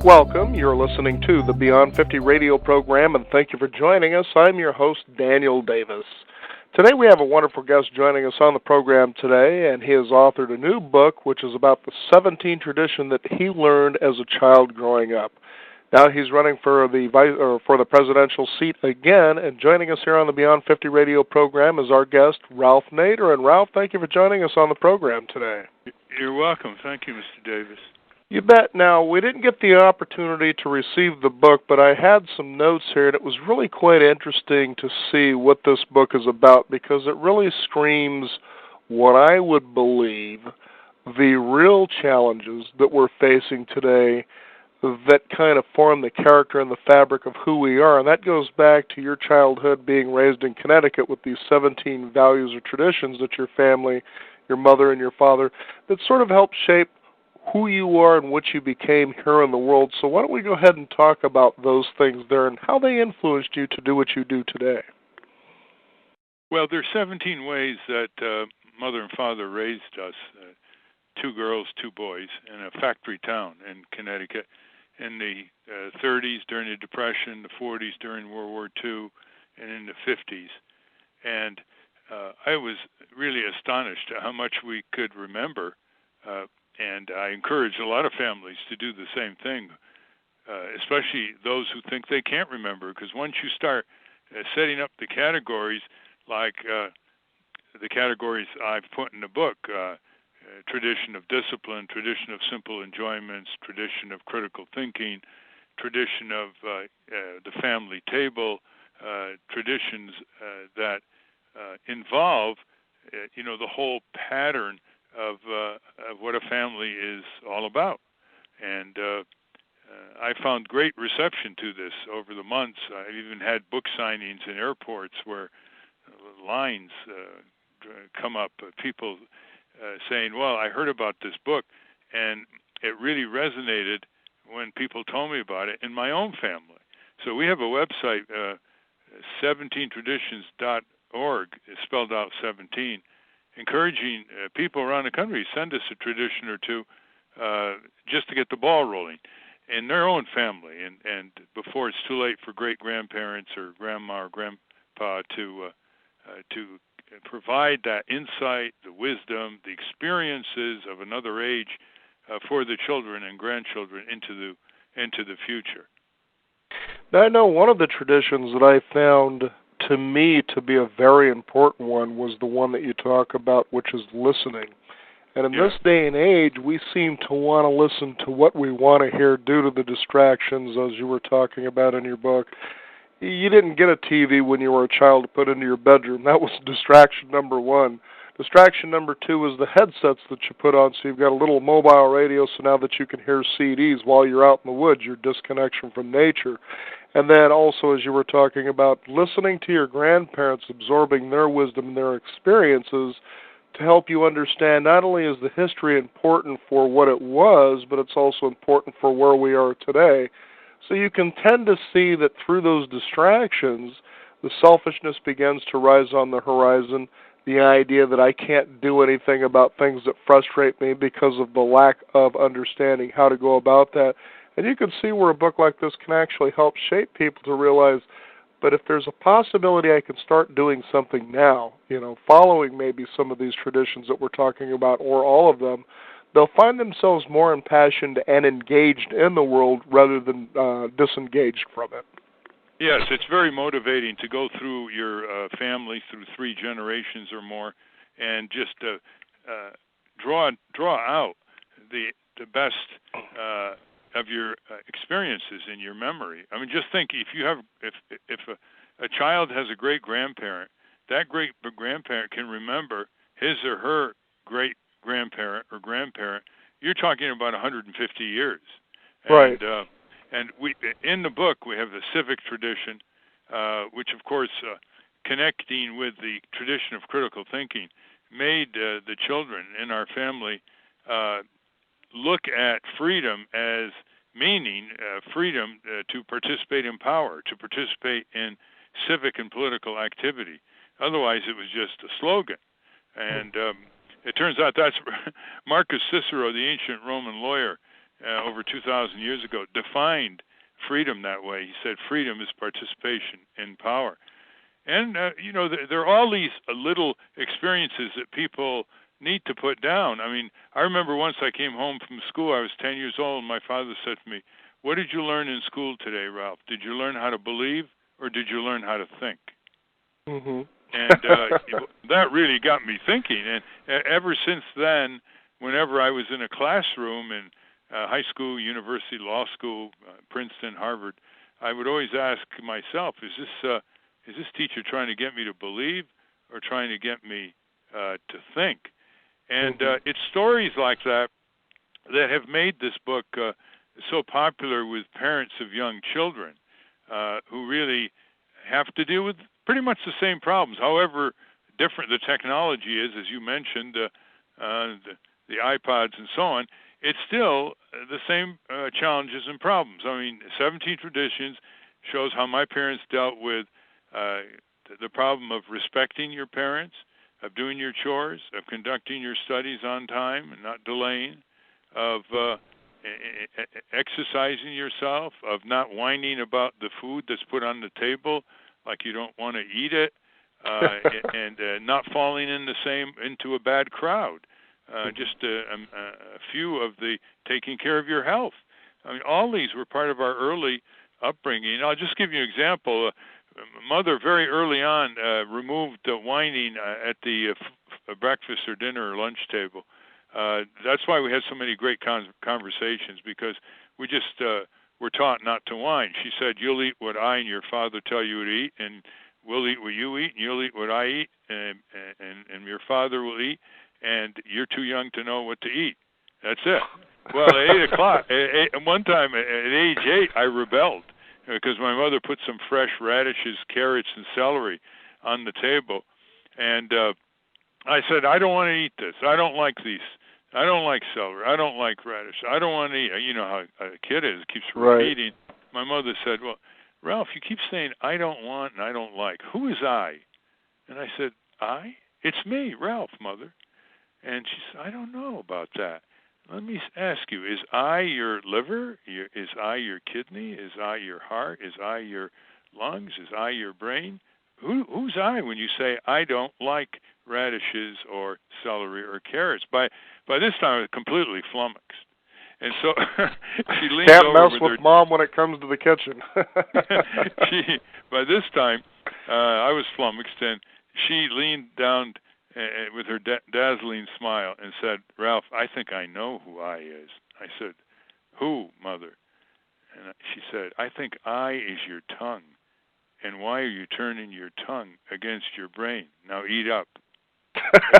Welcome. You're listening to the Beyond 50 radio program, and thank you for joining us. I'm your host, Daniel Davis. Today we have a wonderful guest joining us on the program today, and he has authored a new book which is about the 17 tradition that he learned as a child growing up. Now he's running for the presidential seat again, and joining us here on the Beyond 50 radio program is our guest, Ralph Nader. And Ralph, thank you for joining us on the program today. You're welcome. Thank you, Mr. Davis. You bet. Now, we didn't get the opportunity to receive the book, but I had some notes here, and it was really quite interesting to see what this book is about, because it really screams what I would believe the real challenges that we're facing today that kind of form the character and the fabric of who we are. And that goes back to your childhood being raised in Connecticut with these 17 values or traditions that your family, your mother and your father, that sort of helped shape who you are and what you became here in the world. So why don't we go ahead and talk about those things there and how they influenced you to do what you do today? Well, there's 17 ways that mother and father raised us, 2 girls, 2 boys, in a factory town in Connecticut in the 30s during the Depression, the 40s during World War II, and in the 50s. And I was really astonished at how much we could remember. And I encourage a lot of families to do the same thing, especially those who think they can't remember, because once you start setting up the categories, like the categories I've put in the book, tradition of discipline, tradition of simple enjoyments, tradition of critical thinking, tradition of the family table, traditions that involve, the whole pattern of what a family is all about. And I found great reception to this over the months. I've even had book signings in airports where lines come up, people saying, well, I heard about this book, and it really resonated when people told me about it in my own family. So we have a website, 17traditions.org, it's spelled out 17, encouraging people around the country send us a tradition or two just to get the ball rolling in their own family, and before it's too late for great-grandparents or grandma or grandpa to provide that insight, the wisdom, the experiences of another age for the children and grandchildren into the future. Now, I know one of the traditions that I found to me to be a very important one was the one that you talk about, which is listening. And in this day and age, we seem to want to listen to what we want to hear due to the distractions, as you were talking about in your book. You didn't get a TV when you were a child to put into your bedroom. That was distraction number 1. Distraction number 2 was the headsets that you put on, so you've got a little mobile radio, so now that you can hear CDs while you're out in the woods, your disconnection from nature. And then also, as you were talking about, listening to your grandparents, absorbing their wisdom and their experiences to help you understand not only is the history important for what it was, but it's also important for where we are today. So you can tend to see that through those distractions, the selfishness begins to rise on the horizon, the idea that I can't do anything about things that frustrate me because of the lack of understanding how to go about that. And you can see where a book like this can actually help shape people to realize, but if there's a possibility I can start doing something now, following maybe some of these traditions that we're talking about, or all of them, they'll find themselves more impassioned and engaged in the world rather than disengaged from it. Yes, it's very motivating to go through your family, through 3 generations or more, and just draw out the best of your experiences in your memory. I mean, just think, if a child has a great-grandparent, that great-grandparent can remember his or her great-grandparent or grandparent. You're talking about 150 years. Right. And we, in the book, we have the civic tradition, which, of course, connecting with the tradition of critical thinking, made the children in our family look at freedom as meaning freedom to participate in power, to participate in civic and political activity. Otherwise, it was just a slogan. And it turns out that's Marcus Cicero, the ancient Roman lawyer, over 2,000 years ago, defined freedom that way. He said freedom is participation in power. And, there are all these little experiences that people need to put down. I mean, I remember once I came home from school, I was 10 years old, and my father said to me, "What did you learn in school today, Ralph? Did you learn how to believe, or did you learn how to think?" Mm-hmm. And that really got me thinking. And ever since then, whenever I was in a classroom in high school, university, law school, Princeton, Harvard, I would always ask myself, is this teacher trying to get me to believe or trying to get me to think? And it's stories like that have made this book so popular with parents of young children who really have to deal with pretty much the same problems. However different the technology is, as you mentioned, the iPods and so on, it's still the same challenges and problems. I mean, 17 Traditions shows how my parents dealt with the problem of respecting your parents, of doing your chores, of conducting your studies on time and not delaying, of exercising yourself, of not whining about the food that's put on the table like you don't want to eat it, and not falling into a bad crowd. Just a few of the taking care of your health. I mean, all these were part of our early upbringing. I'll just give you an example. Mother very early on removed whining at the breakfast or dinner or lunch table. That's why we had so many great conversations, because we just were taught not to whine. She said, "You'll eat what I and your father tell you to eat, and we'll eat what you eat, and you'll eat what I eat, and your father will eat, and you're too young to know what to eat." That's it. Well, at 8 o'clock, one time at age 8, I rebelled because my mother put some fresh radishes, carrots, and celery on the table. And I said, "I don't want to eat this. I don't like these. I don't like celery. I don't like radish. I don't want to eat." You know how a kid is, keeps repeating. Right. My mother said, "Well, Ralph, you keep saying I don't want and I don't like. Who is I?" And I said, "I? It's me, Ralph, Mother." And she said, "I don't know about that. Let me ask you, is I your liver? Is I your kidney? Is I your heart? Is I your lungs? Is I your brain? Who's I when you say I don't like radishes or celery or carrots?" By this time, I was completely flummoxed. And so she leaned Can't over mess with Mom when it comes to the kitchen. By this time, I was flummoxed, and she leaned down with her dazzling smile and said, "Ralph, I think I know who I is." I said, "Who, Mother?" And she said, "I think I is your tongue. And why are you turning your tongue against your brain? Now eat up."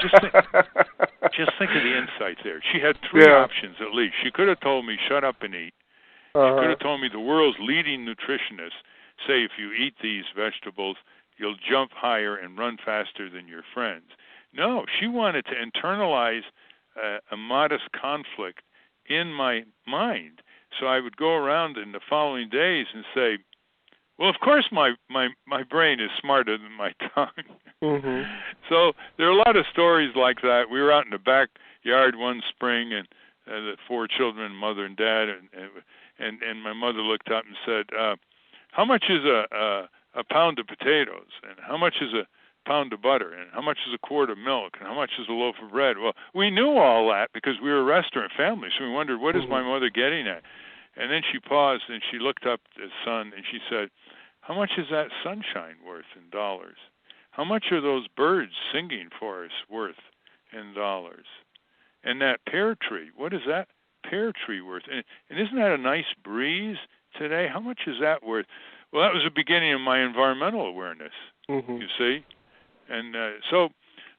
Just think of the insight there. She had three options at least. She could have told me, "Shut up and eat." She could have told me the world's leading nutritionists say if you eat these vegetables, you'll jump higher and run faster than your friends. No, she wanted to internalize a modest conflict in my mind. So I would go around in the following days and say, "Well, of course my brain is smarter than my tongue." Mm-hmm. So there are a lot of stories like that. We were out in the backyard one spring, and the 4 children, Mother and Dad, and my mother looked up and said, "How much is a pound of potatoes? And how much is a pound of butter? And how much is a quart of milk? And how much is a loaf of bread?" Well, we knew all that because we were a restaurant family, so we wondered, what is my mother getting at? And then she paused and she looked up at the sun and she said, "How much is that sunshine worth in dollars? How much are those birds singing for us worth in dollars? And that pear tree, what is that pear tree worth? And isn't that a nice breeze today? How much is that worth?" Well, that was the beginning of my environmental awareness, you see. And so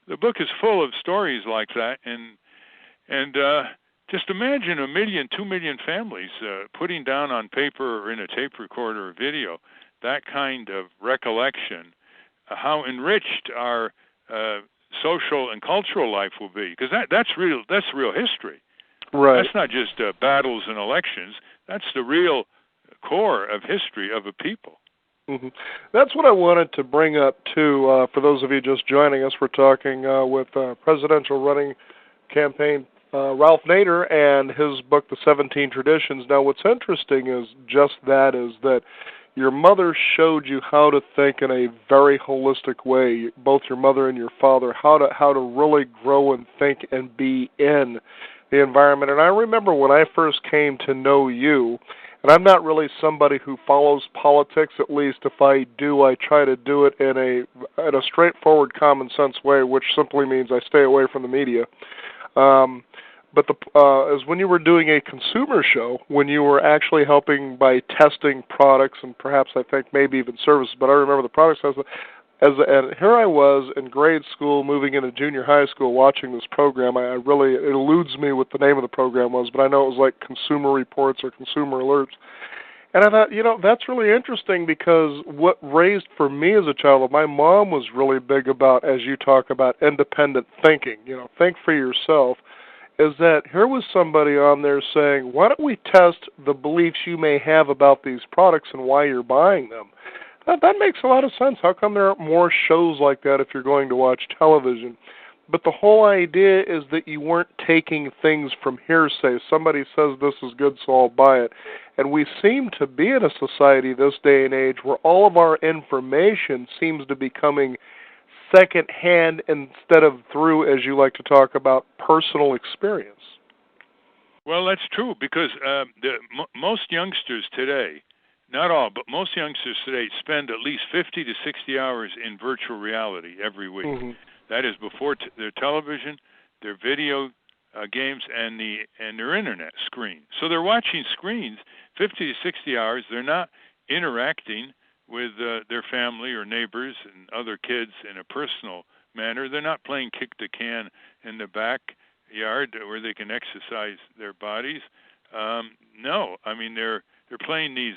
the book is full of stories like that. And just imagine 1 million, 2 million families putting down on paper or in a tape recorder or video that kind of recollection, how enriched our social and cultural life will be. Because that's real history. Right. That's not just battles and elections. That's the real core of history of a people. Mm-hmm. That's what I wanted to bring up, too. For those of you just joining us, we're talking with presidential running campaign Ralph Nader and his book, The 17 Traditions. Now, what's interesting is that your mother showed you how to think in a very holistic way, both your mother and your father, how to really grow and think and be in the environment. And I remember when I first came to know you, and I'm not really somebody who follows politics. At least if I do, I try to do it in a straightforward, common sense way, which simply means I stay away from the media. But as when you were doing a consumer show, when you were actually helping by testing products and perhaps I think maybe even services, but I remember the products and here I was in grade school, moving into junior high school, watching this program. It eludes me what the name of the program was, but I know it was like Consumer Reports or Consumer Alerts. And I thought, that's really interesting because what raised for me as a child, my mom was really big about, as you talk about, independent thinking. Think for yourself. Is that here was somebody on there saying, why don't we test the beliefs you may have about these products and why you're buying them? That makes a lot of sense. How come there aren't more shows like that if you're going to watch television? But the whole idea is that you weren't taking things from hearsay. Somebody says this is good, so I'll buy it. And we seem to be in a society this day and age where all of our information seems to be coming second-hand instead of through, as you like to talk about, personal experience. Well, that's true because most youngsters today, not all, but most youngsters today spend at least 50 to 60 hours in virtual reality every week. Mm-hmm. That is before their television, their video games, and their internet screen. So they're watching screens 50 to 60 hours. They're not interacting with their family or neighbors and other kids in a personal manner. They're not playing kick the can in the backyard where they can exercise their bodies. No, I mean they're playing these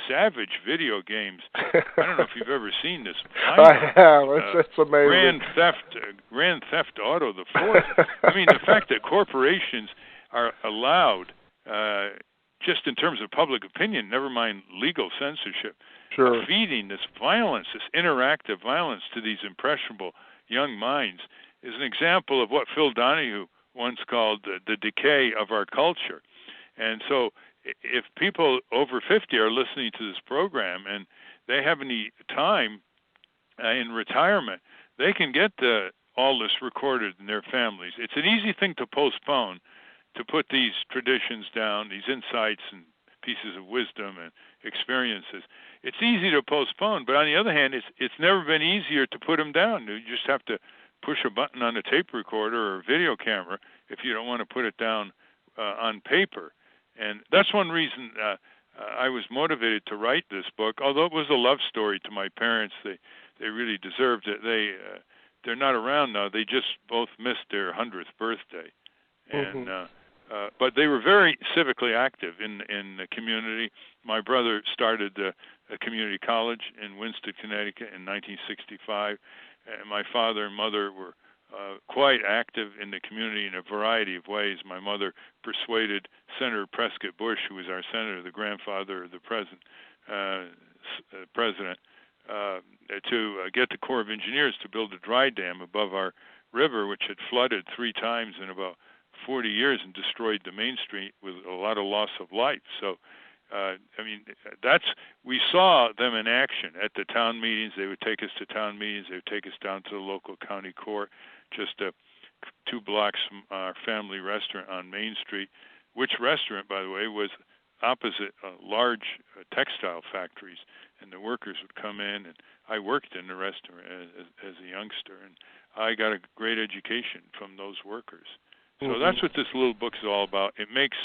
savage video games. I don't know if you've ever seen this. I have. It's amazing. Grand Theft Auto, the fourth. I mean, the fact that corporations are allowed, just in terms of public opinion, never mind legal censorship, sure, feeding this violence, this interactive violence to these impressionable young minds is an example of what Phil Donahue once called the decay of our culture. And so if people over 50 are listening to this program and they have any time in retirement, they can get all this recorded in their families. It's an easy thing to postpone, to put these traditions down, these insights and pieces of wisdom and experiences. It's easy to postpone, but on the other hand, it's never been easier to put them down. You just have to push a button on a tape recorder or a video camera if you don't want to put it down on paper. And that's one reason I was motivated to write this book. Although it was a love story to my parents, they really deserved it. They're not around now. They just both missed their 100th birthday, and but they were very civically active in the community. My brother started a community college in Winston, Connecticut in 1965, and my father and mother were quite active in the community in a variety of ways. My mother persuaded Senator Prescott Bush, who was our senator, the grandfather of the present president, to get the Corps of Engineers to build a dry dam above our river, which had flooded 3 times in about 40 years and destroyed the Main Street with a lot of loss of life. So, we saw them in action at the town meetings. They would take us to town meetings. They would take us down to the local county court, just 2 blocks from our family restaurant on Main Street, which restaurant, by the way, was opposite large textile factories, and the workers would come in, and I worked in the restaurant as a youngster, and I got a great education from those workers. So that's what this little book is all about. It makes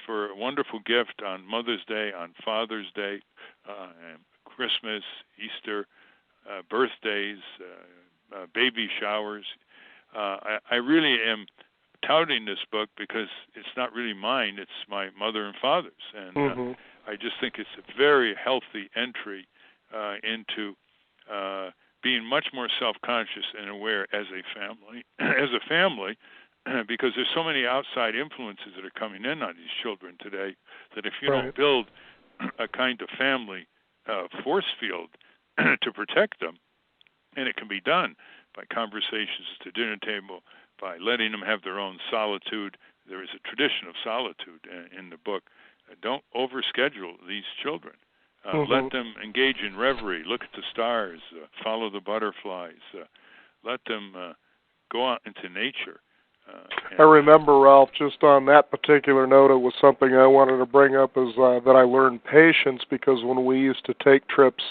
for a wonderful gift on Mother's Day, on Father's Day, Christmas, Easter, birthdays, baby showers. I really am touting this book because it's not really mine, it's my mother and father's. And I just think it's a very healthy entry into being much more self-conscious and aware as a family, because there's so many outside influences that are coming in on these children today that if you don't build a kind of family force field to protect them, and it can be done by conversations at the dinner table by letting them have their own solitude. There is a tradition of solitude in the book. Don't overschedule these children. Let them engage in reverie, look at the stars, follow the butterflies. Let them go out into nature. I remember, Ralph, just on that particular note, it was something I wanted to bring up is that I learned patience, because when we used to take trips,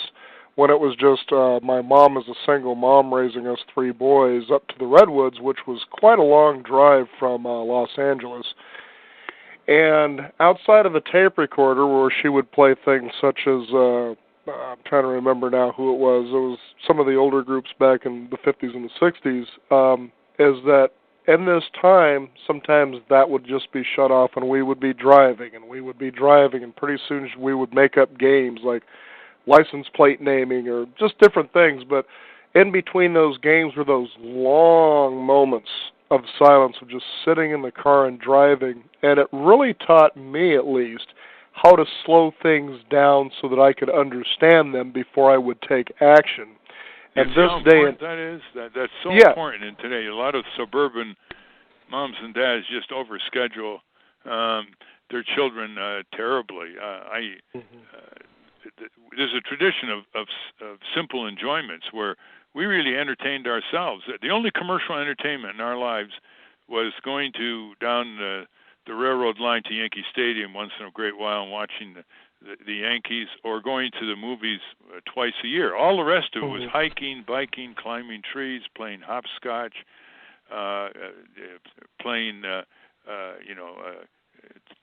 when it was just my mom as a single mom raising us 3 boys, up to the Redwoods, which was quite a long drive from Los Angeles. And outside of the tape recorder, where she would play things such as, I'm trying to remember now who it was some of the older groups back in the 50s and the 60s, is that in this time, sometimes that would just be shut off, and we would be driving, and pretty soon we would make up games like license plate naming or just different things. But in between those games were those long moments of silence, of just sitting in the car and driving, and it really taught me, at least, how to slow things down so that I could understand them before I would take action. And this day, that's so important in today. A lot of suburban moms and dads just overschedule their children terribly. There's a tradition of simple enjoyments where we really entertained ourselves. The only commercial entertainment in our lives was going down the railroad line to Yankee Stadium once in a great while and watching the Yankees, or going to the movies twice a year. All the rest of it was hiking, biking, climbing trees, playing hopscotch, playing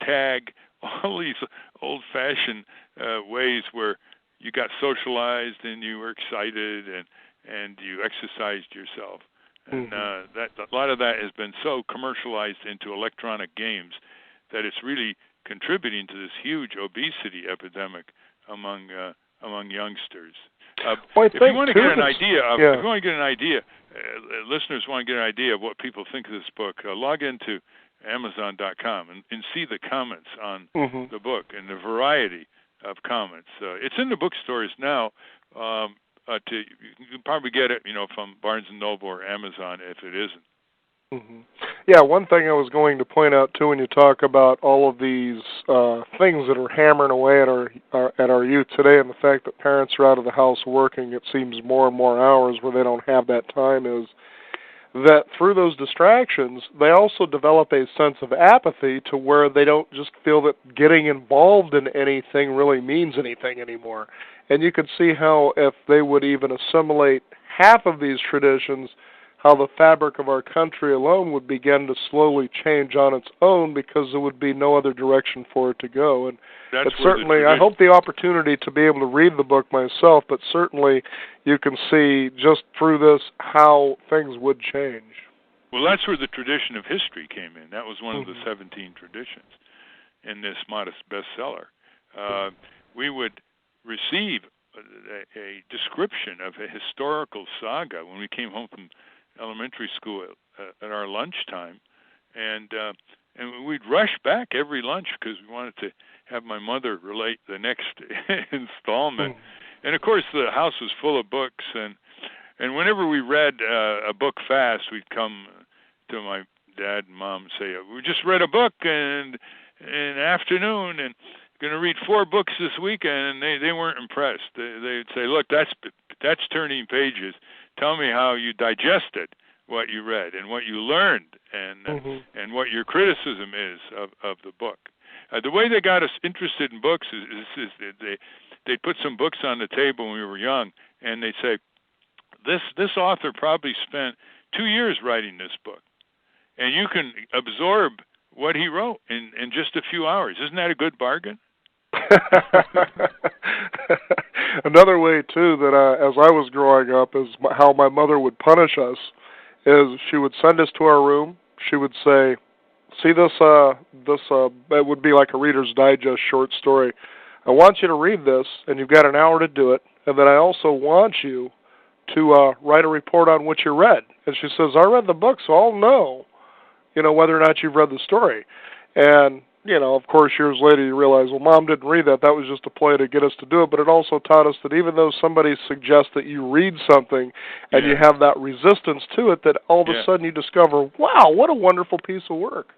tag, all these old-fashioned ways where you got socialized and you were excited and you exercised yourself. And that a lot of that has been so commercialized into electronic games that it's really contributing to this huge obesity epidemic among youngsters. If you want to get an idea, listeners want to get an idea of what people think of this book, log into Amazon.com and see the comments on the book and the variety of comments. It's in the bookstores now. You can probably get it, from Barnes & Noble or Amazon if it isn't. Yeah, one thing I was going to point out too, when you talk about all of these things that are hammering away at our youth today, and the fact that parents are out of the house working, it seems more and more hours where they don't have that time, is that through those distractions, they also develop a sense of apathy to where they don't just feel that getting involved in anything really means anything anymore. And you could see how if they would even assimilate half of these traditions, how the fabric of our country alone would begin to slowly change on its own, because there would be no other direction for it to go. And certainly, I hope the opportunity to be able to read the book myself, but certainly you can see just through this how things would change. Well, that's where the tradition of history came in. That was one of the 17 traditions in this modest bestseller. We would receive a description of a historical saga when we came home from elementary school at our lunchtime, and we'd rush back every lunch because we wanted to have my mother relate the next installment. And of course, the house was full of books, and whenever we read a book fast, we'd come to my dad and mom and say, "We just read a book in afternoon, and going to read 4 books this weekend," and they weren't impressed. They'd say, "Look, that's turning pages. Tell me how you digested what you read and what you learned, and what your criticism is of the book." The way they got us interested in books is they'd put some books on the table when we were young, and they'd say, this author probably spent 2 years writing this book, and you can absorb what he wrote in just a few hours. Isn't that a good bargain? Another way, too, that as I was growing up, is how my mother would punish us, is she would send us to our room. She would say, "See this, it would be like a Reader's Digest short story. I want you to read this, and you've got an hour to do it, and then I also want you to write a report on what you read." And she says, "I read the book, so I'll know, whether or not you've read the story." And of course, years later you realize, well, Mom didn't read that. That was just a play to get us to do it. But it also taught us that even though somebody suggests that you read something and you have that resistance to it, that all of a sudden you discover, wow, what a wonderful piece of work.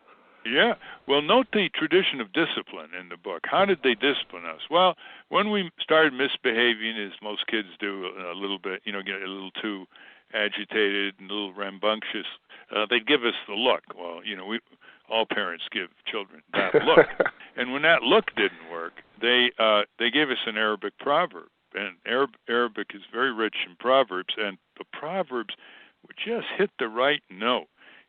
Yeah. Well, note the tradition of discipline in the book. How did they discipline us? Well, when we started misbehaving, as most kids do a little bit, get a little too agitated and a little rambunctious, they'd give us the look. Well, all parents give children that look. And when that look didn't work, they gave us an Arabic proverb. And Arabic is very rich in proverbs, and the proverbs would just hit the right note.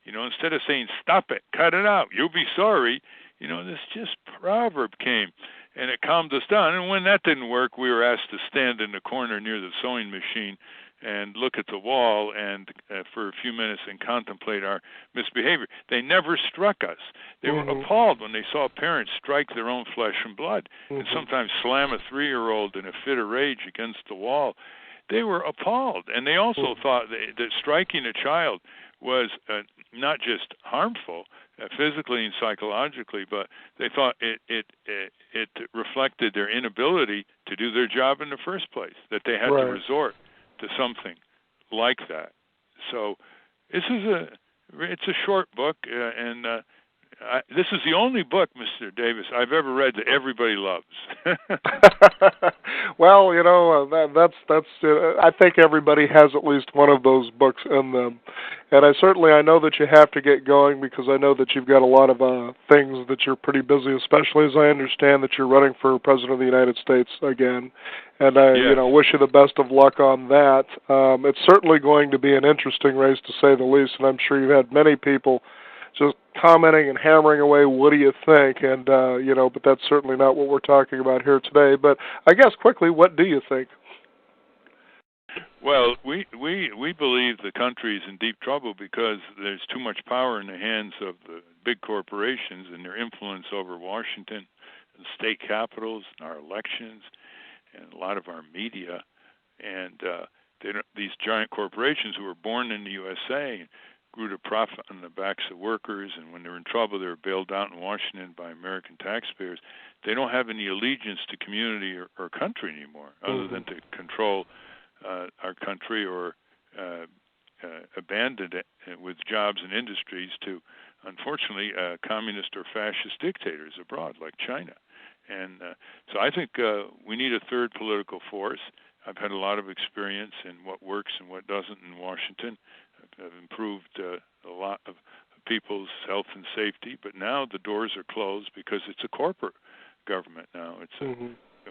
Instead of saying, stop it, cut it out, you'll be sorry, this just proverb came, and it calmed us down. And when that didn't work, we were asked to stand in the corner near the sewing machine and look at the wall and for a few minutes and contemplate our misbehavior. They never struck us. They were appalled when they saw parents strike their own flesh and blood and sometimes slam a 3-year-old in a fit of rage against the wall. They were appalled. And they also thought that striking a child was not just harmful physically and psychologically, but they thought it reflected their inability to do their job in the first place, that they had to resort to something like that. So it's a short book, and this is the only book, Mr. Davis, I've ever read that everybody loves. Well, that's. I think everybody has at least one of those books in them, and I know that you have to get going because I know that you've got a lot of things that you're pretty busy, especially as I understand that you're running for President of the United States again, and I wish you the best of luck on that. It's certainly going to be an interesting race to say the least, and I'm sure you've had many people just commenting and hammering away, what do you think? And, but that's certainly not what we're talking about here today. But I guess quickly, what do you think? Well, we believe the country is in deep trouble because there's too much power in the hands of the big corporations and their influence over Washington and state capitals and our elections and a lot of our media. And these giant corporations who were born in the USA grew to profit on the backs of workers, and when they're in trouble, they're bailed out in Washington by American taxpayers. They don't have any allegiance to community or country anymore, other than to control our country or abandon it with jobs and industries to, unfortunately, communist or fascist dictators abroad, like China. And so I think we need a third political force. I've had a lot of experience in what works and what doesn't in Washington. Have improved a lot of people's health and safety, but now the doors are closed because it's a corporate government now.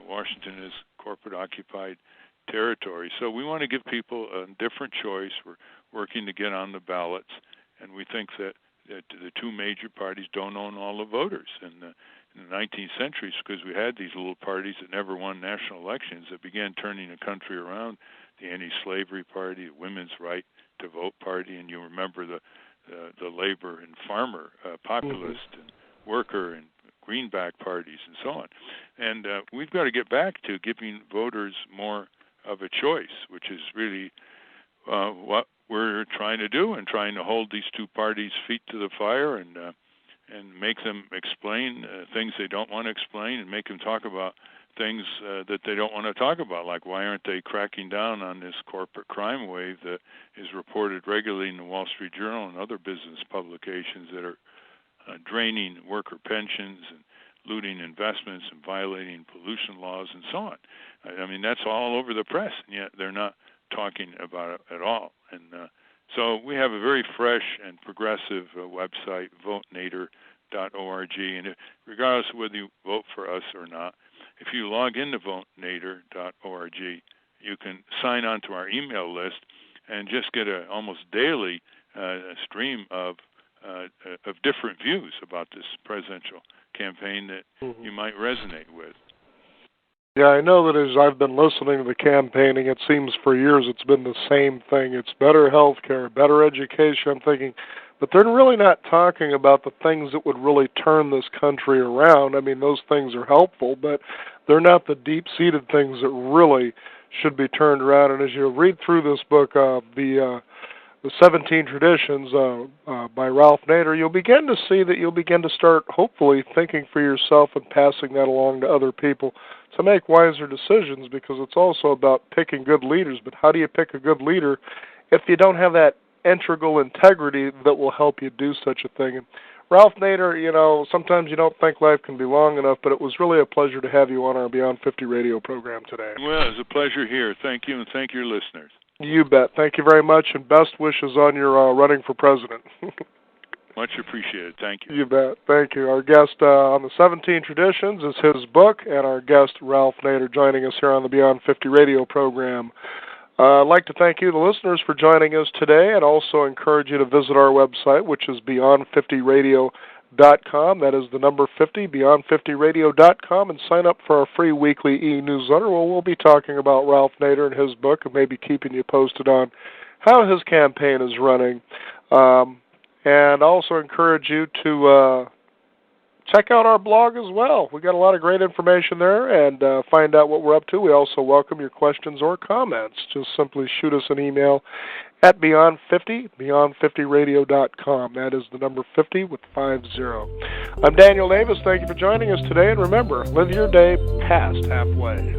Washington is corporate-occupied territory. So we want to give people a different choice. We're working to get on the ballots, and we think that the two major parties don't own all the voters. And in the 19th century, because we had these little parties that never won national elections that began turning the country around, the anti-slavery party, the women's right to vote party, and you remember the labor and farmer, populist and worker and greenback parties and so on. And we've got to get back to giving voters more of a choice, which is really what we're trying to do, and trying to hold these two parties' feet to the fire and make them explain things they don't want to explain, and make them talk about things that they don't want to talk about, like why aren't they cracking down on this corporate crime wave that is reported regularly in the Wall Street Journal and other business publications that are draining worker pensions and looting investments and violating pollution laws and so on. I mean, that's all over the press, and yet they're not talking about it at all. And so we have a very fresh and progressive website, votenader.org, and regardless of whether you vote for us or not, if you log into votenader.org, you can sign on to our email list and just get a almost daily stream of different views about this presidential campaign that you might resonate with. Yeah, I know that as I've been listening to the campaigning, it seems for years it's been the same thing. It's better health care, better education. I'm thinking, but they're really not talking about the things that would really turn this country around. I mean, those things are helpful, but they're not the deep-seated things that really should be turned around. And as you read through this book, the the 17 Traditions by Ralph Nader, you'll begin to see that you'll begin to start, hopefully, thinking for yourself and passing that along to other people to make wiser decisions, because it's also about picking good leaders. But how do you pick a good leader if you don't have that integral integrity that will help you do such a thing? And Ralph Nader, you know, sometimes you don't think life can be long enough, but it was really a pleasure to have you on our Beyond 50 radio program today. Well, it was a pleasure here. Thank you, and thank your listeners. You bet. Thank you very much, and best wishes on your running for president. Much appreciated. Thank you. You bet. Thank you. Our guest on the 17 Traditions is his book, and our guest, Ralph Nader, joining us here on the Beyond 50 radio program. I'd like to thank you, the listeners, for joining us today, and also encourage you to visit our website, which is beyond50radio.com. That is the number 50, beyond50radio.com, and sign up for our free weekly e-newsletter, where we'll be talking about Ralph Nader and his book, and maybe keeping you posted on how his campaign is running. And also encourage you to check out our blog as well. We got a lot of great information there, and find out what we're up to. We also welcome your questions or comments. Just simply shoot us an email at beyond50, beyond50radio.com. That is the number 50 with 50. I'm Daniel Davis. Thank you for joining us today, and remember, live your day past halfway.